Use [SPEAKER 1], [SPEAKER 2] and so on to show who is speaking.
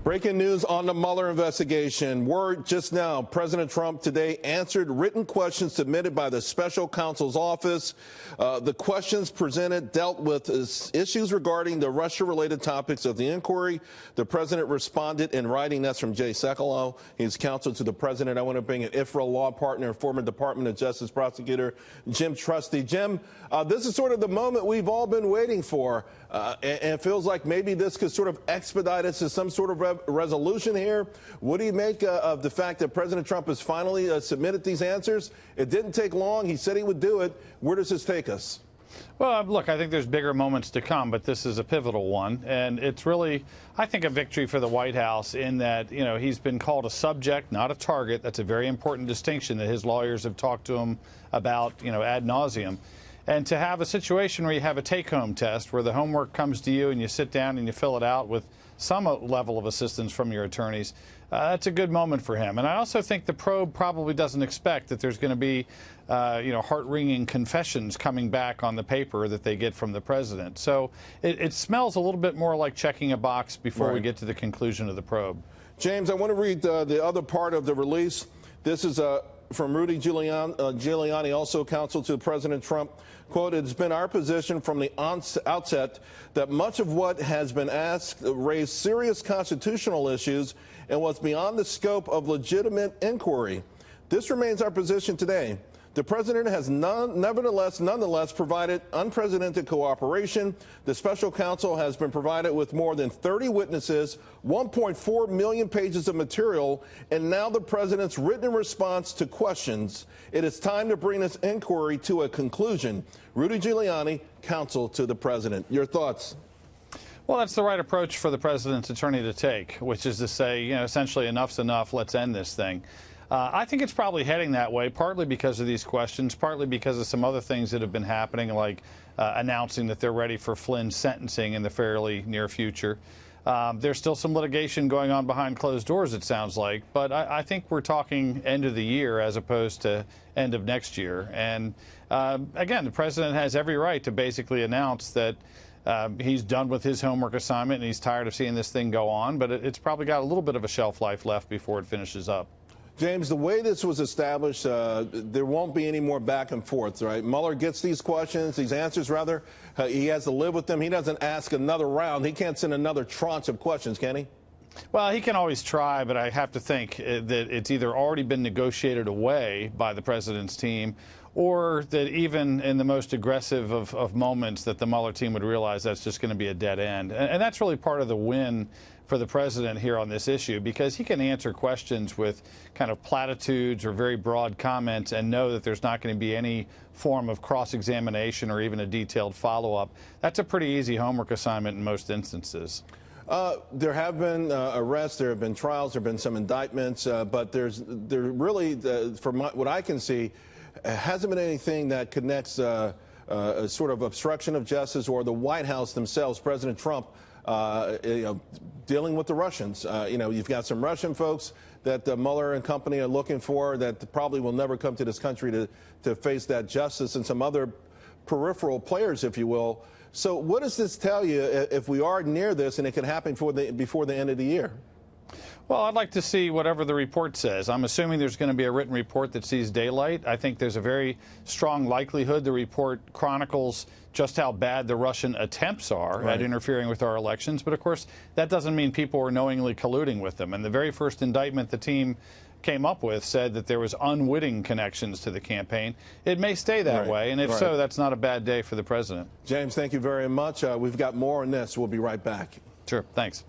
[SPEAKER 1] Breaking news on the Mueller investigation. Word just now, President Trump today answered written questions submitted by the special counsel's office. The questions presented dealt with issues regarding the Russia-related topics of the inquiry. The president responded in writing. That's from Jay Sekulow. He's counsel to the president. I want to bring an IFRA law partner, former Department of Justice prosecutor, Jim Trusty. Jim, this is sort of the moment we've all been waiting for, and it feels like maybe this could sort of expedite us to some sort of resolution here. What do you make of the fact that President Trump has finally submitted these answers? It didn't take long. He said he would do it. Where does this take us?
[SPEAKER 2] Well, look, I think there's bigger moments to come, but this is a pivotal one. And it's really, I think, a victory for the White House in that, you know, he's been called a subject, not a target. That's a very important distinction that his lawyers have talked to him about, you know, ad nauseum. And to have a situation where you have a take-home test where the homework comes to you and you sit down and you fill it out with some level of assistance from your attorneys, that's a good moment for him. And I also think the probe probably doesn't expect that there's going to be, you know, heart-wringing confessions coming back on the paper that they get from the president. So it smells a little bit more like checking a box before we get to the conclusion of the probe.
[SPEAKER 1] James, I want to read the other part of the release. This is from Rudy Giuliani, also counsel to President Trump. Quote, "It's been our position from the outset that much of what has been asked raised serious constitutional issues and was beyond the scope of legitimate inquiry. This remains our position today. The president has nonetheless provided unprecedented cooperation. The special counsel has been provided with more than 30 witnesses, 1.4 million pages of material, and now the president's written response to questions. It is time to bring this inquiry to a conclusion." Rudy Giuliani, counsel to the president. Your thoughts?
[SPEAKER 2] Well, that's the right approach for the president's attorney to take, which is to say, you know, essentially enough's enough, let's end this thing. I think it's probably heading that way, partly because of these questions, partly because of some other things that have been happening, like announcing that they're ready for Flynn's sentencing in the fairly near future. There's still some litigation going on behind closed doors, it sounds like, but I think we're talking end of the year as opposed to end of next year. And again, the president has every right to basically announce that he's done with his homework assignment and he's tired of seeing this thing go on, but it's probably got a little bit of a shelf life left before it finishes up.
[SPEAKER 1] James, the way this was established, there won't be any more back and forth, right? Mueller gets these questions, these answers, rather. He has to live with them. He doesn't ask another round. He can't send another tranche of questions, can he?
[SPEAKER 2] Well, he can always try, but I have to think that it's either already been negotiated away by the president's team or that even in the most aggressive of moments that the Mueller team would realize that's just going to be a dead end. And that's really part of the win for the president here on this issue, because he can answer questions with kind of platitudes or very broad comments and know that there's not going to be any form of cross-examination or even a detailed follow-up. That's a pretty easy homework assignment in most instances.
[SPEAKER 1] There have been arrests, there have been trials, there have been some indictments, but there really, from what I can see, hasn't been anything that connects a sort of obstruction of justice or the White House themselves, President Trump, you know, dealing with the Russians. You know, you've got some Russian folks that Mueller and company are looking for that probably will never come to this country to face that justice, and some other peripheral players, if you will. So what does this tell you if we are near this and it can happen before the end of the year?
[SPEAKER 2] Well, I'd like to see whatever the report says. I'm assuming there's going to be a written report that sees daylight. I think there's a very strong likelihood the report chronicles just how bad the Russian attempts are at interfering with our elections. But, of course, that doesn't mean people were knowingly colluding with them. And the very first indictment the team came up with said that there was unwitting connections to the campaign. It may stay that way, and if so, that's not a bad day for the president.
[SPEAKER 1] James, thank you very much. We've got more on this. We'll be right back.
[SPEAKER 2] Sure. Thanks.